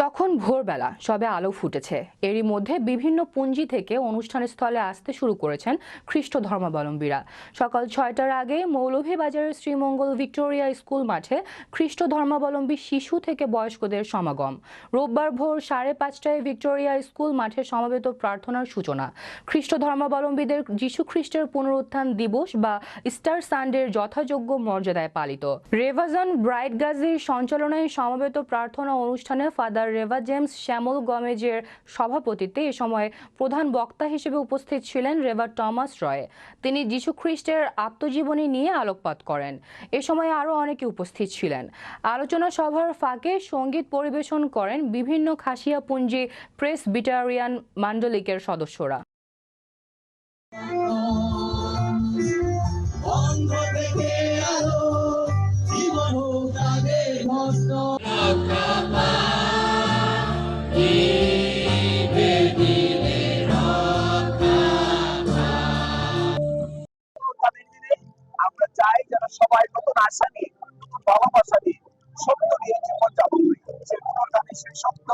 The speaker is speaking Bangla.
তখন ভোরবেলা সবে আলো ফুটেছে। এরই মধ্যে বিভিন্ন পুঞ্জি থেকে অনুষ্ঠান স্থলে আসতে শুরু করেছেন খ্রিস্ট ধর্মাবলম্বীরা। সকাল 6টার আগে মৌলভীবাজারের শ্রীমঙ্গল ভিক্টোরিয়া স্কুল মাঠে খ্রিস্ট ধর্মাবলম্বী শিশু থেকে বয়স্কদের সমাগম। রোববার ভোর 5:30টায় ভিক্টোরিয়া স্কুল মাঠে সমবেত প্রার্থনার সূচনা। খ্রিস্ট ধর্মাবলম্বীদের যীশু খ্রিস্টের পুনরুত্থান দিবস বা ইস্টার সানডের যথাযোগ্য মর্যাদায় পালিত। রেভাজন ব্রাইট গাজীর সঞ্চালনায় সমবেত প্রার্থনা অনুষ্ঠানে ফাদার রেভা জেমস শ্যামল গমেজের সভাপতিত্বে এ সময় প্রধান বক্তা হিসেবে উপস্থিত ছিলেন রেভা টমাস রয়। তিনি যীশু খ্রিস্টের আত্মজীবনী নিয়ে আলোকপাত করেন। এ সময় আরও অনেকে উপস্থিত ছিলেন। আলোচনা সভার ফাঁকে সঙ্গীত পরিবেশন করেন বিভিন্ন খাসিয়াপুঞ্জি প্রেসবিটারিয়ান মান্ডলিকের সদস্যরা। আমরা চাই যারা সবাই নতুন আশা নিয়ে, নতুন ভালোবাসা নিয়ে, সত্য নিয়ে জীবনযাপন করি। সেই পুনরুত্থানের সেই সত্য